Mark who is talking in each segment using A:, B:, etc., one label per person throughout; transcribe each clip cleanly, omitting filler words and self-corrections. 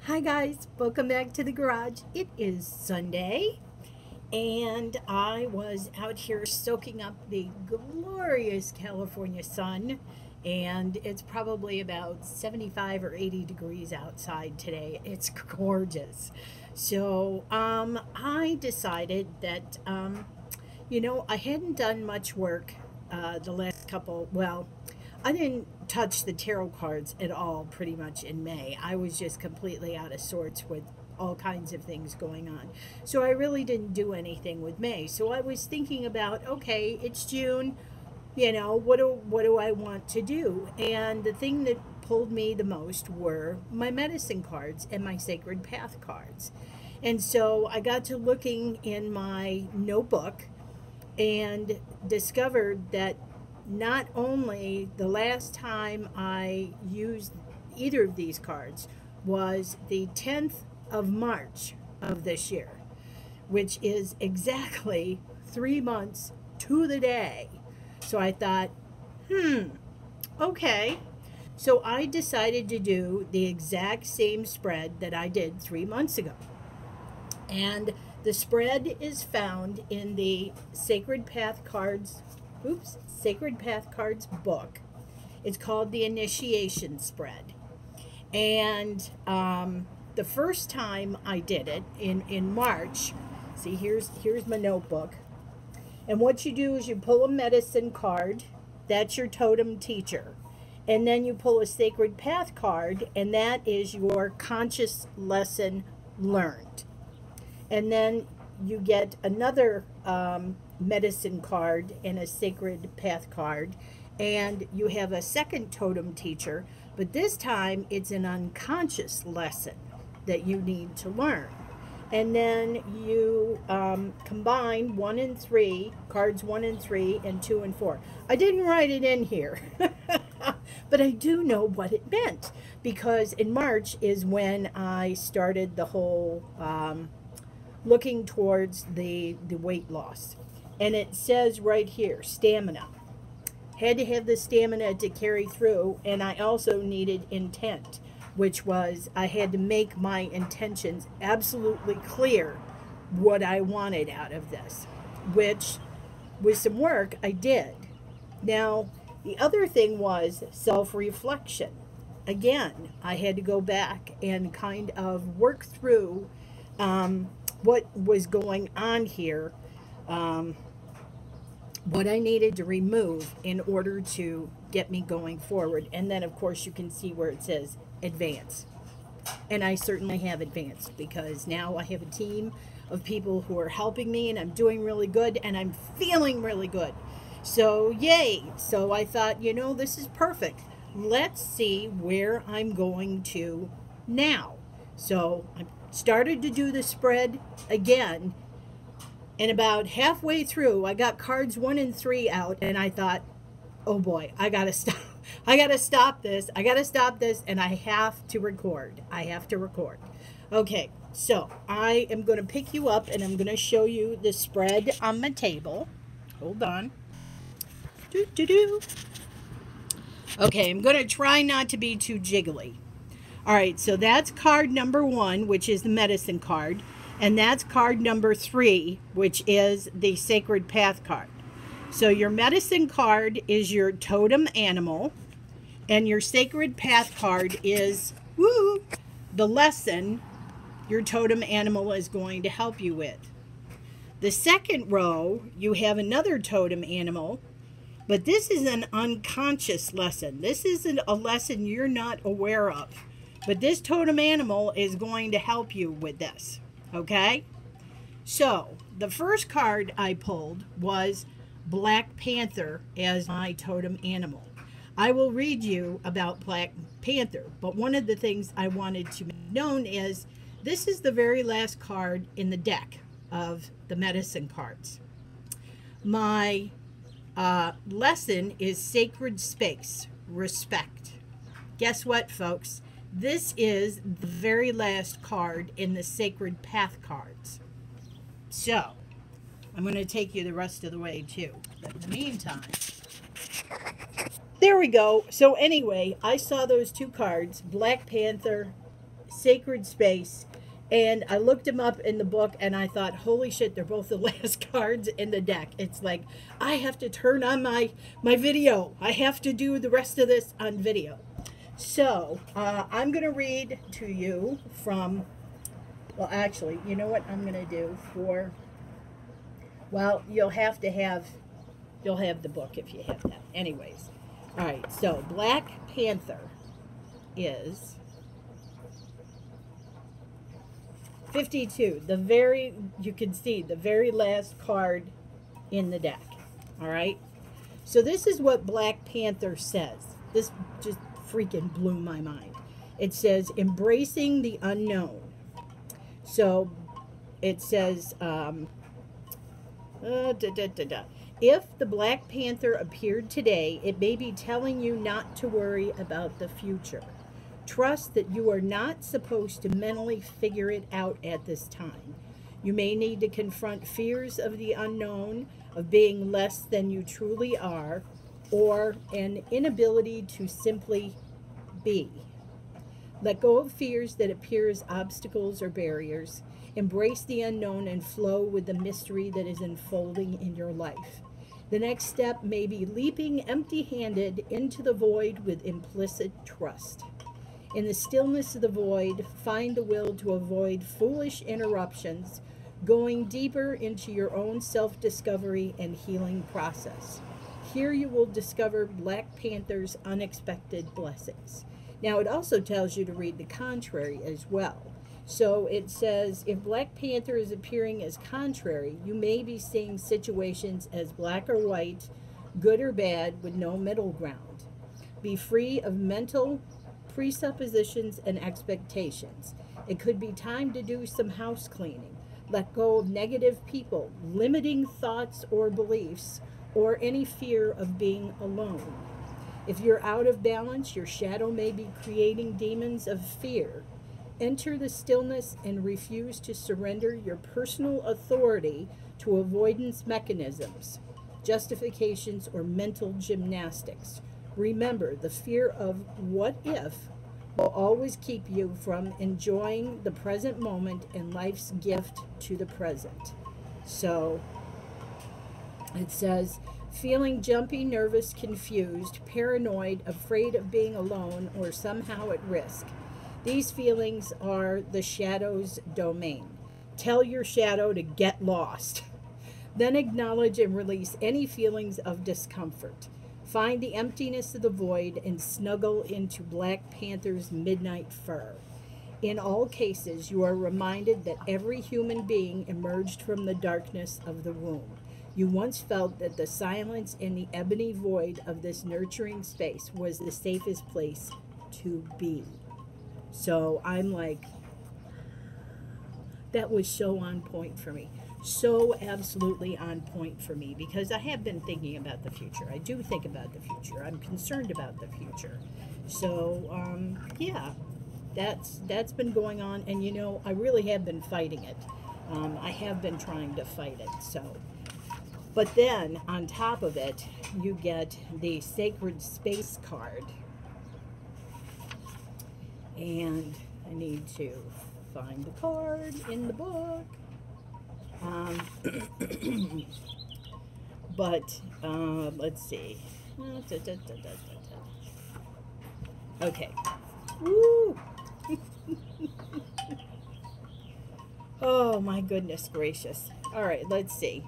A: Hi guys, welcome back to the garage. It is Sunday and I was out here soaking up the glorious California sun, and it's probably about 75 or 80 degrees outside today. It's gorgeous. So I decided that I hadn't done much work the last couple, well, I didn't touch the tarot cards at all pretty much in May. I was just completely out of sorts with all kinds of things going on. So I really didn't do anything with May. So I was thinking about, okay, it's June, what do I want to do? And the thing that pulled me the most were my medicine cards and my sacred path cards. And so I got to looking in my notebook and discovered that not only the last time I used either of these cards was the 10th of March of this year, which is exactly 3 months to the day. So I thought, okay. So I decided to do the exact same spread that I did 3 months ago. And the spread is found in the Sacred Path Cards book. It's called the Initiation Spread. And the first time I did it in March, see, here's my notebook. And what you do is you pull a medicine card, that's your totem teacher. And then you pull a Sacred Path card, and that is your conscious lesson learned. And then you get another medicine card and a Sacred Path card, and you have a second totem teacher, but this time it's an unconscious lesson that you need to learn. And then you combine 1 and 3, cards 1 and 3, and 2 and 4. I didn't write it in here, but I do know what it meant, because in March is when I started the whole looking towards the weight loss. And it says right here, stamina. Had to have the stamina to carry through, and I also needed intent, which was I had to make my intentions absolutely clear what I wanted out of this, which with some work I did. Now, the other thing was self-reflection. Again, I had to go back and kind of work through what was going on here, what I needed to remove in order to get me going forward. And then, of course, you can see where it says advance. And I certainly have advanced, because now I have a team of people who are helping me, and I'm doing really good, and I'm feeling really good. So, yay. So I thought, this is perfect. Let's see where I'm going to now. So I started to do the spread again, and about halfway through I got cards 1 and 3 out, and I thought, oh boy, I gotta stop. I gotta stop this. And I have to record. Okay, so I am going to pick you up, and I'm going to show you the spread on my table. Hold on. Okay, I'm going to try not to be too jiggly. All right, so that's card number 1, which is the medicine card. And that's card number 3, which is the Sacred Path card. So your medicine card is your totem animal. And your Sacred Path card is, the lesson your totem animal is going to help you with. The second row, you have another totem animal. But this is an unconscious lesson. This isn't a lesson you're not aware of. But this totem animal is going to help you with this, okay? So, the first card I pulled was Black Panther as my totem animal. I will read you about Black Panther, but one of the things I wanted to make known is this is the very last card in the deck of the medicine cards. My lesson is sacred space, respect. Guess what, folks? This is the very last card in the Sacred Path cards. So, I'm going to take you the rest of the way, too. But in the meantime, there we go. So anyway, I saw those two cards, Black Panther Sacred Space, and I looked them up in the book, and I thought, holy shit, they're both the last cards in the deck. It's like, I have to turn on my video. I have to do the rest of this on video. So I'm going to read to you from, well, actually, you know what I'm going to do for, well, you'll have the book if you have that. Anyways, all right, so Black Panther is 52, you can see the very last card in the deck. All right, so this is what Black Panther says. This just freaking blew my mind. It says embracing the unknown. So it says if the Black Panther appeared today, it may be telling you not to worry about the future. Trust that you are not supposed to mentally figure it out at this time. You may need to confront fears of the unknown, of being less than you truly are, or an inability to simply be. Let go of fears that appear as obstacles or barriers. Embrace the unknown and flow with the mystery that is unfolding in your life. The next step may be leaping empty-handed into the void with implicit trust. In the stillness of the void, find the will to avoid foolish interruptions, going deeper into your own self-discovery and healing process. Here you will discover Black Panther's unexpected blessings. Now, it also tells you to read the contrary as well. So it says, if Black Panther is appearing as contrary, you may be seeing situations as black or white, good or bad, with no middle ground. Be free of mental presuppositions and expectations. It could be time to do some house cleaning. Let go of negative people, limiting thoughts or beliefs, or any fear of being alone. If you're out of balance, your shadow may be creating demons of fear. Enter the stillness and refuse to surrender your personal authority to avoidance mechanisms, justifications, or mental gymnastics. Remember, the fear of what if will always keep you from enjoying the present moment and life's gift to the present. So it says, feeling jumpy, nervous, confused, paranoid, afraid of being alone, or somehow at risk. These feelings are the shadow's domain. Tell your shadow to get lost. Then acknowledge and release any feelings of discomfort. Find the emptiness of the void and snuggle into Black Panther's midnight fur. In all cases, you are reminded that every human being emerged from the darkness of the womb. You once felt that the silence and the ebony void of this nurturing space was the safest place to be. So I'm like, that was so on point for me. So absolutely on point for me, because I have been thinking about the future. I do think about the future. I'm concerned about the future. So yeah, that's been going on, and you know, I really have been fighting it. I have been trying to fight it. So, but then on top of it, you get the Sacred Space card, and I need to find the card in the book. But let's see. Okay. Woo! Oh my goodness gracious. All right, let's see.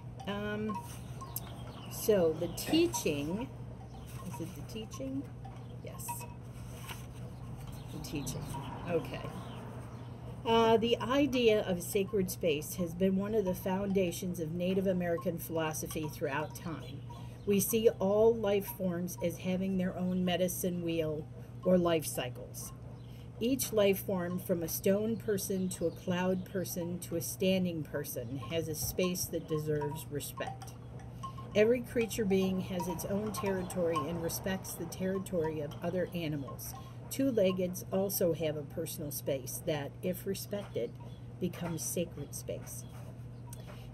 A: So the teaching, is it the teaching? Yes. The teaching. Okay. The idea of sacred space has been one of the foundations of Native American philosophy throughout time. We see all life forms as having their own medicine wheel or life cycles. Each life form, from a stone person to a cloud person to a standing person, has a space that deserves respect. Every creature being has its own territory and respects the territory of other animals. Two-leggeds also have a personal space that, if respected, becomes sacred space.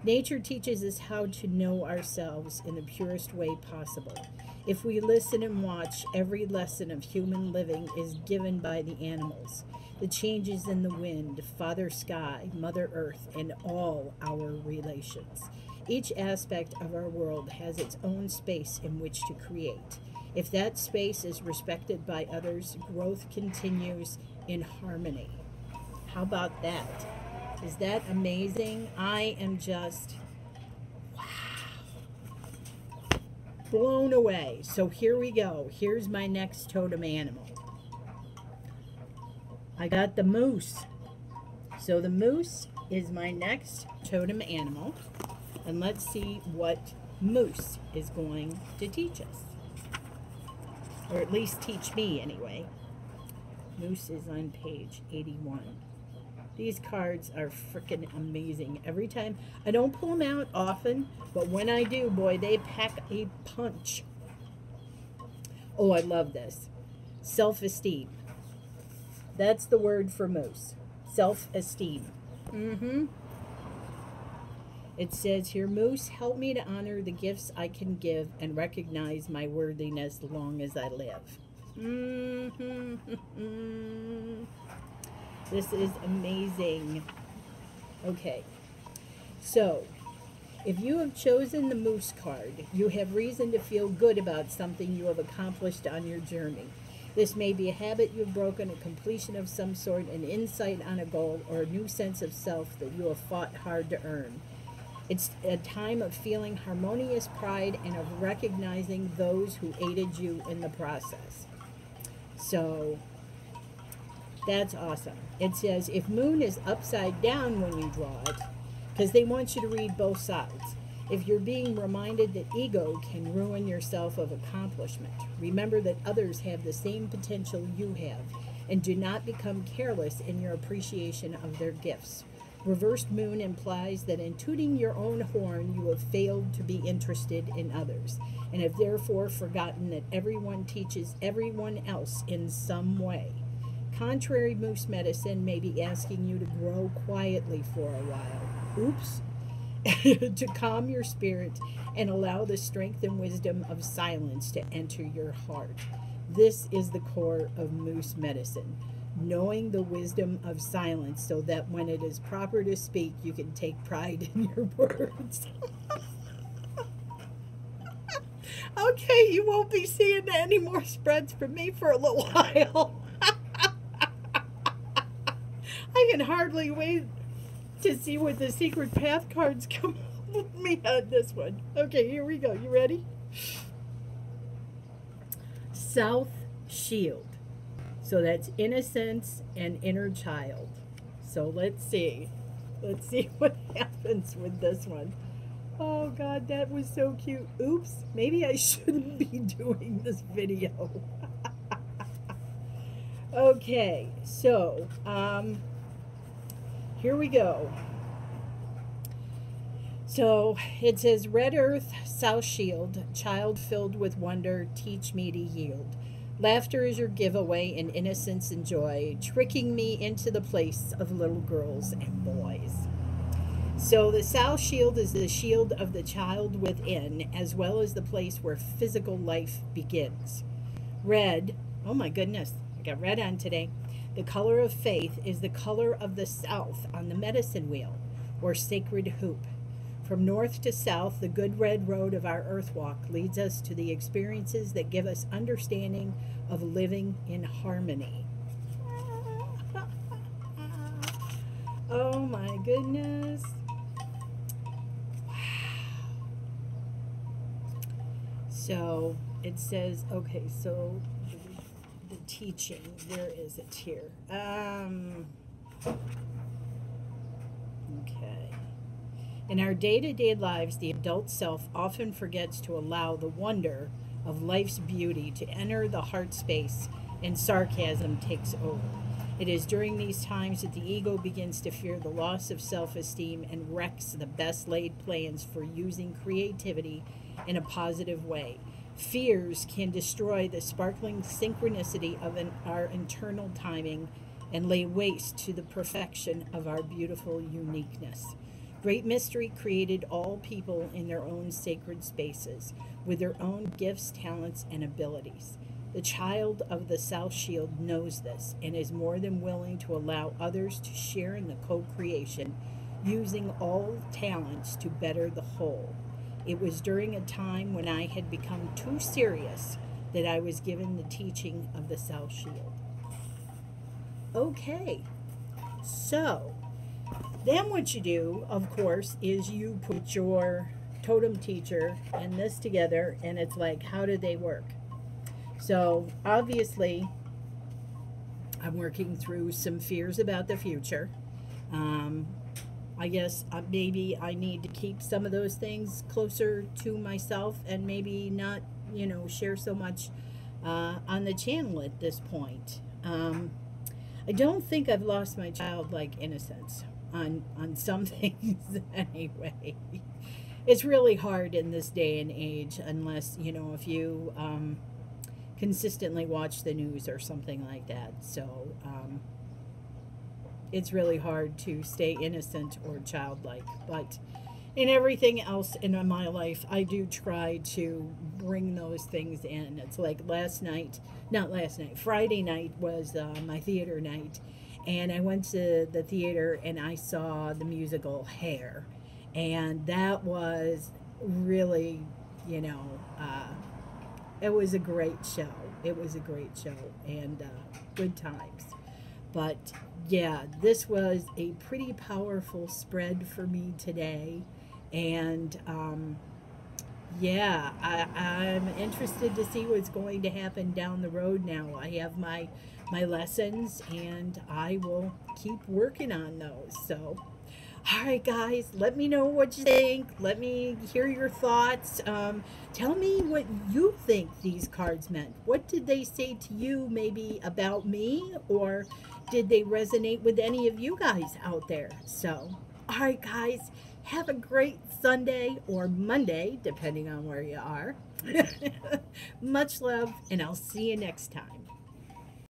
A: Nature teaches us how to know ourselves in the purest way possible. If we listen and watch, every lesson of human living is given by the animals. the changes in the wind, Father Sky, Mother Earth, and all our relations. Each aspect of our world has its own space in which to create. If that space is respected by others, growth continues in harmony. How about that? Is that amazing? I am just blown away. So here we go. Here's my next totem animal. I got the moose. So the moose is my next totem animal. And let's see what moose is going to teach us. Or at least teach me anyway. Moose is on page 81. These cards are freaking amazing. Every time, I don't pull them out often, but when I do, boy, they pack a punch. Oh, I love this. Self-esteem. That's the word for moose. Self-esteem. It says here, Moose, help me to honor the gifts I can give and recognize my worthiness long as I live. This is amazing. Okay, so if you have chosen the Moose card, you have reason to feel good about something you have accomplished on your journey. This may be a habit you've broken, a completion of some sort, an insight on a goal, or a new sense of self that you have fought hard to earn. It's a time of feeling harmonious pride and of recognizing those who aided you in the process. So that's awesome. It says if moon is upside down when you draw it, because they want you to read both sides. If you're being reminded that ego can ruin your self of accomplishment, remember that others have the same potential you have, and do not become careless in your appreciation of their gifts. Reversed moon implies that in tooting your own horn, you have failed to be interested in others, and have therefore forgotten that everyone teaches everyone else in some way. Contrary moose medicine may be asking you to grow quietly for a while. Oops. To calm your spirit and allow the strength and wisdom of silence to enter your heart. This is the core of moose medicine. Knowing the wisdom of silence so that when it is proper to speak, you can take pride in your words. Okay, you won't be seeing any more spreads from me for a little while. I can hardly wait to see what the secret path cards come up with me on this one. Okay, here we go. You ready? South Shield. So that's innocence and inner child. So let's see. Let's see what happens with this one. Oh God, that was so cute. Oops, maybe I shouldn't be doing this video. Okay, so here we go. So it says, Red Earth, South Shield, child filled with wonder, teach me to yield. Laughter is your giveaway and innocence and joy, tricking me into the place of little girls and boys. So the South Shield is the shield of the child within, as well as the place where physical life begins. Red, oh my goodness, I got red on today. The color of faith is the color of the South on the medicine wheel, or sacred hoop. From north to south, the good red road of our earth walk leads us to the experiences that give us understanding of living in harmony. Oh my goodness. Wow. So it says, okay, so the teaching, where is it here? Okay. In our day-to-day lives, the adult self often forgets to allow the wonder of life's beauty to enter the heart space, and sarcasm takes over. It is during these times that the ego begins to fear the loss of self-esteem and wrecks the best laid plans for using creativity in a positive way. Fears can destroy the sparkling synchronicity of our internal timing and lay waste to the perfection of our beautiful uniqueness. Great Mystery created all people in their own sacred spaces, with their own gifts, talents, and abilities. The child of the South Shield knows this and is more than willing to allow others to share in the co creation, using all talents to better the whole. It was during a time when I had become too serious that I was given the teaching of the South Shield. Okay, so then what you do, of course, is you put your totem teacher and this together, and it's like, how do they work? So obviously, I'm working through some fears about the future. I guess maybe I need to keep some of those things closer to myself and maybe not, share so much on the channel at this point. I don't think I've lost my childlike innocence on some things anyway. It's really hard in this day and age unless, if you consistently watch the news or something like that. So it's really hard to stay innocent or childlike. But in everything else in my life, I do try to bring those things in. It's like Friday night was my theater night. And I went to the theater and I saw the musical Hair. And that was really, it was a great show. It was a great show and good times. But yeah, this was a pretty powerful spread for me today. And yeah, I'm interested to see what's going to happen down the road now. I have my lessons and I will keep working on those. So all right, guys, let me know what you think. Let me hear your thoughts. Tell me what you think these cards meant. What did they say to you maybe about me, or did they resonate with any of you guys out there? So, all right, guys, have a great Sunday or Monday, depending on where you are. Much love, and I'll see you next time.